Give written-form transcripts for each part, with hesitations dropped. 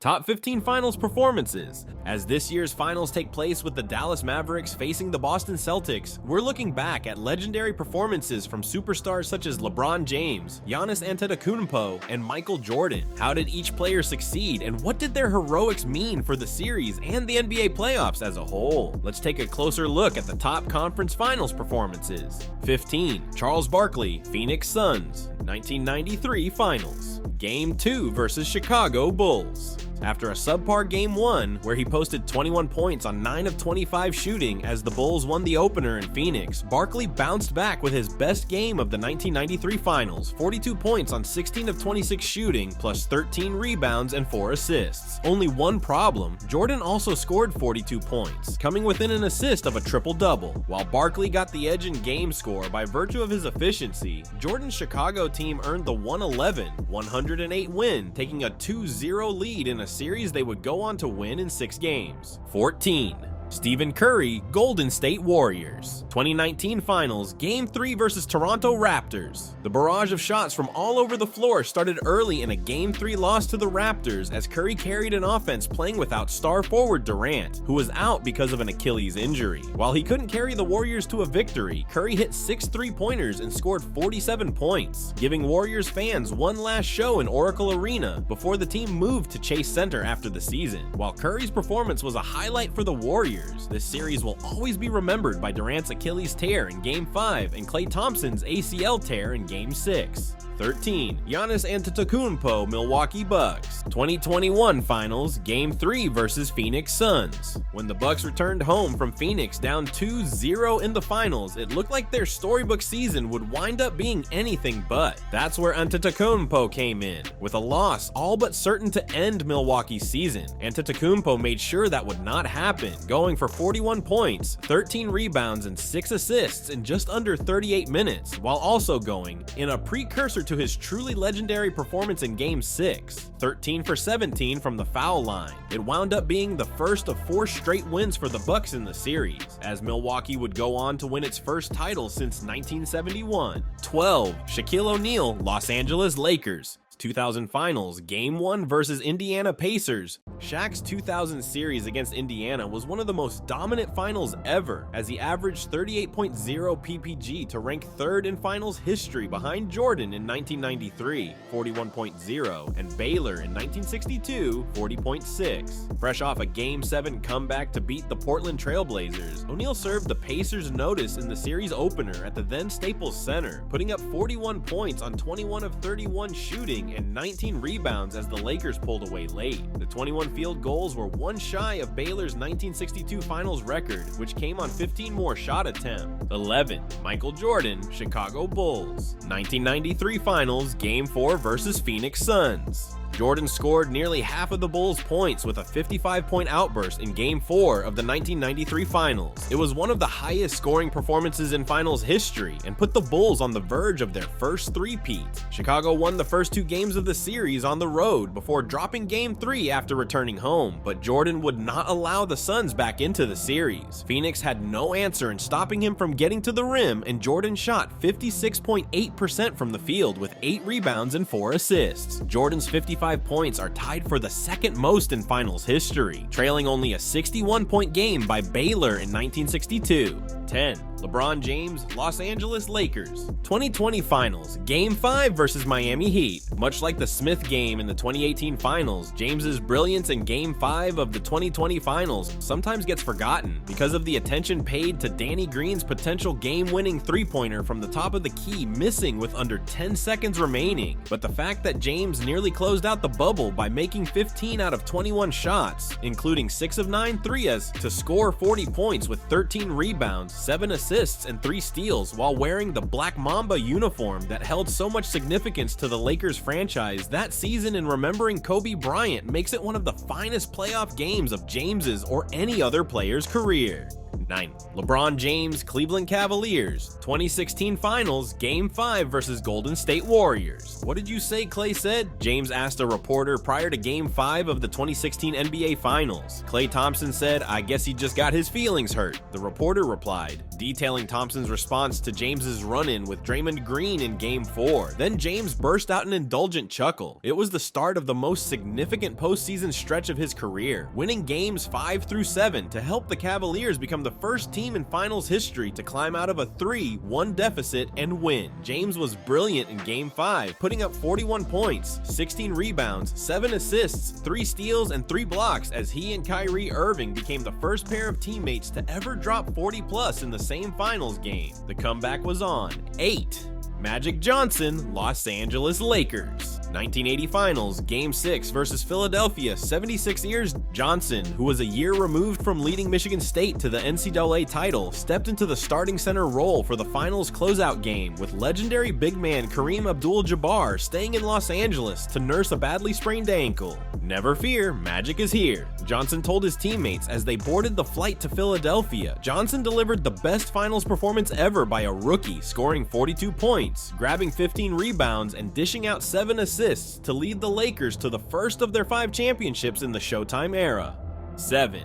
Top 15 Finals Performances. As this year's finals take place with the Dallas Mavericks facing the Boston Celtics, we're looking back at legendary performances from superstars such as LeBron James, Giannis Antetokounmpo, and Michael Jordan. How did each player succeed, and what did their heroics mean for the series and the NBA playoffs as a whole? Let's take a closer look at the top conference finals performances. 15. Charles Barkley, Phoenix Suns, 1993 Finals. Game 2 versus Chicago Bulls. After a subpar Game 1, where he posted 21 points on 9 of 25 shooting as the Bulls won the opener in Phoenix, Barkley bounced back with his best game of the 1993 Finals, 42 points on 16 of 26 shooting, plus 13 rebounds and 4 assists. Only one problem, Jordan also scored 42 points, coming within an assist of a triple-double. While Barkley got the edge in game score by virtue of his efficiency, Jordan's Chicago team earned the 111-108 win, taking a 2-0 lead in a series they would go on to win in 6 games. 14. Stephen Curry, Golden State Warriors. 2019 Finals, Game 3 versus Toronto Raptors. The barrage of shots from all over the floor started early in a Game 3 loss to the Raptors as Curry carried an offense playing without star forward Durant, who was out because of an Achilles injury. While he couldn't carry the Warriors to a victory, Curry hit 6 3-pointers and scored 47 points, giving Warriors fans one last show in Oracle Arena before the team moved to Chase Center after the season. While Curry's performance was a highlight for the Warriors, this series will always be remembered by Durant's Achilles tear in Game 5 and Klay Thompson's ACL tear in Game 6. 13. Giannis Antetokounmpo, Milwaukee Bucks. 2021 Finals, Game 3 versus Phoenix Suns. When the Bucks returned home from Phoenix down 2-0 in the finals, it looked like their storybook season would wind up being anything but. That's where Antetokounmpo came in. With a loss all but certain to end Milwaukee's season, Antetokounmpo made sure that would not happen, going for 41 points, 13 rebounds, and 6 assists in just under 38 minutes, while also going in a precursor to his truly legendary performance in Game 6, 13 for 17 from the foul line. It wound up being the first of 4 straight wins for the Bucks in the series, as Milwaukee would go on to win its first title since 1971. 12. Shaquille O'Neal, Los Angeles Lakers. 2000 Finals, Game 1 versus Indiana Pacers. Shaq's 2000 series against Indiana was one of the most dominant finals ever, as he averaged 38.0 PPG to rank 3rd in finals history behind Jordan in 1993, 41.0, and Baylor in 1962, 40.6. Fresh off a Game 7 comeback to beat the Portland Trailblazers, O'Neal served the Pacers notice in the series opener at the then Staples Center, putting up 41 points on 21 of 31 shooting and 19 rebounds as the Lakers pulled away late. The 21 field goals were one shy of Baylor's 1962 finals record, which came on 15 more shot attempts. 11. Michael Jordan, Chicago Bulls. 1993 Finals, Game 4 versus Phoenix Suns. Jordan scored nearly half of the Bulls' points with a 55-point outburst in Game 4 of the 1993 Finals. It was one of the highest scoring performances in finals history and put the Bulls on the verge of their first three-peat. Chicago won the first 2 games of the series on the road before dropping Game 3 after returning home, but Jordan would not allow the Suns back into the series. Phoenix had no answer in stopping him from getting to the rim, and Jordan shot 56.8% from the field with 8 rebounds and 4 assists. Jordan's 55 points are tied for the second most in finals history, trailing only a 61-point game by Baylor in 1962. 10. LeBron James, Los Angeles Lakers. 2020 Finals, Game 5 versus Miami Heat. Much like the Smith game in the 2018 Finals, James's brilliance in Game 5 of the 2020 Finals sometimes gets forgotten because of the attention paid to Danny Green's potential game-winning three-pointer from the top of the key missing with under 10 seconds remaining. But the fact that James nearly closed out the bubble by making 15 out of 21 shots, including 6 of 9 threes, to score 40 points with 13 rebounds, 7 assists, and 3 steals while wearing the Black Mamba uniform that held so much significance to the Lakers franchise that season, and remembering Kobe Bryant makes it one of the finest playoff games of James's or any other player's career. 9. LeBron James, Cleveland Cavaliers, 2016 Finals, Game 5 versus Golden State Warriors. What did you say, Klay said? James asked a reporter prior to Game 5 of the 2016 NBA Finals. Klay Thompson said, "I guess he just got his feelings hurt." The reporter replied, detailing Thompson's response to James's run-in with Draymond Green in Game 4. Then James burst out an indulgent chuckle. It was the start of the most significant postseason stretch of his career, winning Games 5 through 7 to help the Cavaliers become the first team in finals history to climb out of a 3-1 deficit and win. James was brilliant in Game 5, putting up 41 points, 16 rebounds, 7 assists, 3 steals, and 3 blocks as he and Kyrie Irving became the first pair of teammates to ever drop 40+ in the same finals game. The comeback was on. 8. Magic Johnson, Los Angeles Lakers. 1980 Finals, Game 6 versus Philadelphia, 76 years. Johnson, who was a year removed from leading Michigan State to the NCAA title, stepped into the starting center role for the finals closeout game, with legendary big man Kareem Abdul-Jabbar staying in Los Angeles to nurse a badly sprained ankle. "Never fear, Magic is here," Johnson told his teammates as they boarded the flight to Philadelphia. Johnson delivered the best finals performance ever by a rookie, scoring 42 points, grabbing 15 rebounds, and dishing out 7 assists to lead the Lakers to the first of their 5 championships in the Showtime era. 7.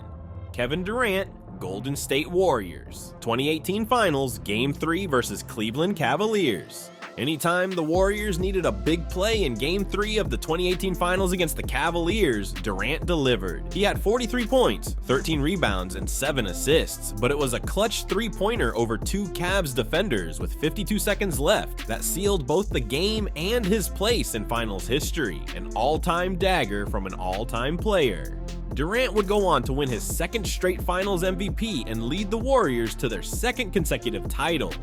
Kevin Durant, Golden State Warriors. 2018 Finals, Game 3 versus Cleveland Cavaliers. Anytime the Warriors needed a big play in Game 3 of the 2018 Finals against the Cavaliers, Durant delivered. He had 43 points, 13 rebounds, and 7 assists, but it was a clutch three-pointer over 2 Cavs defenders with 52 seconds left that sealed both the game and his place in Finals history, an all-time dagger from an all-time player. Durant would go on to win his second straight Finals MVP and lead the Warriors to their second consecutive title.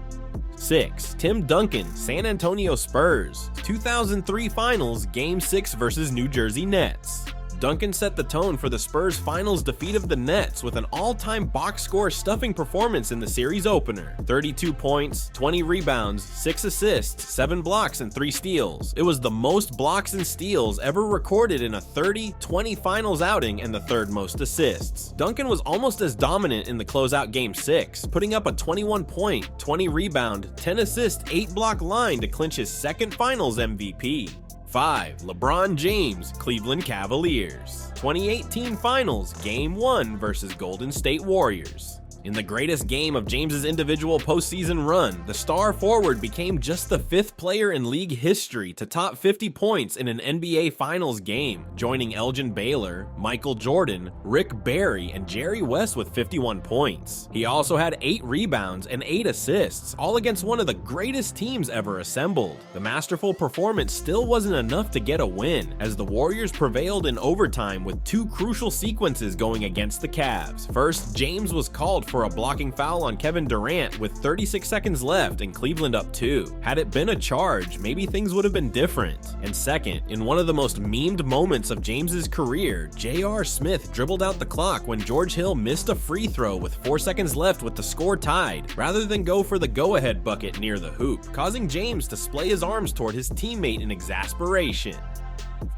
6. Tim Duncan, San Antonio Spurs. 2003 Finals, Game 6 versus New Jersey Nets. Duncan set the tone for the Spurs' finals defeat of the Nets with an all-time box score stuffing performance in the series opener. 32 points, 20 rebounds, 6 assists, 7 blocks, and 3 steals. It was the most blocks and steals ever recorded in a 30-20 finals outing and the third most assists. Duncan was almost as dominant in the closeout Game 6, putting up a 21-point, 20-rebound, 10-assist, 8-block line to clinch his second finals MVP. 5. LeBron James, Cleveland Cavaliers. 2018 Finals, Game 1 versus Golden State Warriors. In the greatest game of James's individual postseason run, the star forward became just the 5th player in league history to top 50 points in an NBA Finals game, joining Elgin Baylor, Michael Jordan, Rick Barry, and Jerry West with 51 points. He also had 8 rebounds and 8 assists, all against one of the greatest teams ever assembled. The masterful performance still wasn't enough to get a win, as the Warriors prevailed in overtime with 2 crucial sequences going against the Cavs. First, James was called for a blocking foul on Kevin Durant with 36 seconds left and Cleveland up 2. Had it been a charge, maybe things would have been different. And second, in one of the most memed moments of James's career, J.R. Smith dribbled out the clock when George Hill missed a free throw with 4 seconds left with the score tied, rather than go for the go-ahead bucket near the hoop, causing James to splay his arms toward his teammate in exasperation.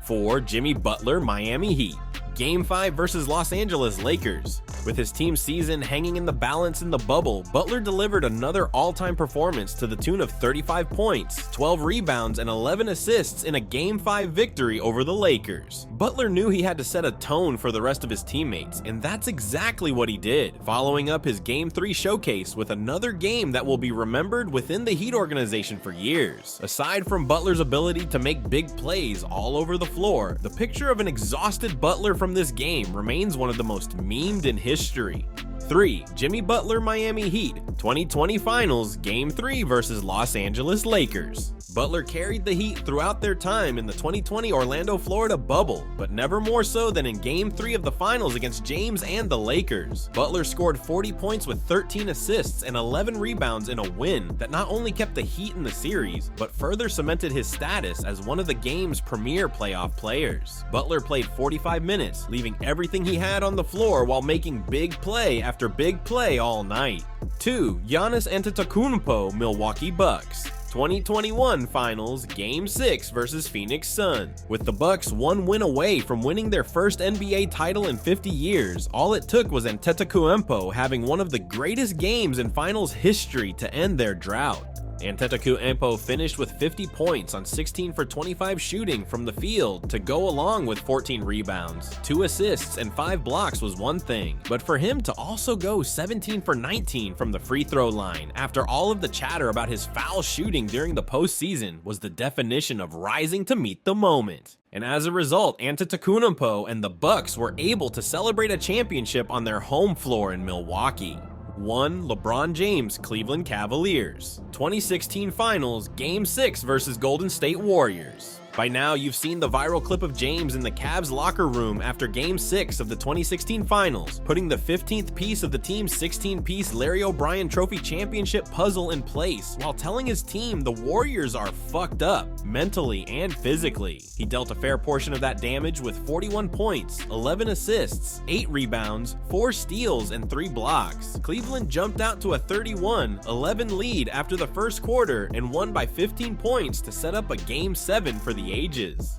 4. Jimmy Butler, Miami Heat. Game 5 versus Los Angeles Lakers. With his team's season hanging in the balance in the bubble, Butler delivered another all-time performance to the tune of 35 points, 12 rebounds, and 11 assists in a Game 5 victory over the Lakers. Butler knew he had to set a tone for the rest of his teammates, and that's exactly what he did, following up his Game 3 showcase with another game that will be remembered within the Heat organization for years. Aside from Butler's ability to make big plays all over the floor, the picture of an exhausted Butler from this game remains one of the most memed in history. 3. Jimmy Butler, Miami Heat. 2020 Finals, Game 3 versus Los Angeles Lakers. Butler carried the Heat throughout their time in the 2020 Orlando, Florida bubble, but never more so than in Game 3 of the Finals against James and the Lakers. Butler scored 40 points with 13 assists and 11 rebounds in a win that not only kept the Heat in the series, but further cemented his status as one of the game's premier playoff players. Butler played 45 minutes, leaving everything he had on the floor while making big play after big play all night. 2. Giannis Antetokounmpo, Milwaukee Bucks. 2021 Finals Game 6 vs Phoenix Suns. With the Bucks one win away from winning their first NBA title in 50 years, all it took was Antetokounmpo having one of the greatest games in finals history to end their drought. Antetokounmpo finished with 50 points on 16 for 25 shooting from the field to go along with 14 rebounds. 2 assists and 5 blocks was one thing, but for him to also go 17 for 19 from the free throw line after all of the chatter about his foul shooting during the postseason was the definition of rising to meet the moment. And as a result, Antetokounmpo and the Bucks were able to celebrate a championship on their home floor in Milwaukee. 1. LeBron James, Cleveland Cavaliers. 2016 Finals, Game 6 vs Golden State Warriors. By now, you've seen the viral clip of James in the Cavs locker room after Game 6 of the 2016 Finals, putting the 15th piece of the team's 16-piece Larry O'Brien Trophy Championship puzzle in place, while telling his team the Warriors are fucked up, mentally and physically. He dealt a fair portion of that damage with 41 points, 11 assists, 8 rebounds, 4 steals, and 3 blocks. Cleveland jumped out to a 31-11 lead after the first quarter and won by 15 points to set up a Game 7 for the ages.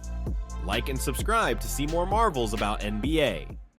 Like and subscribe to see more marvels about NBA.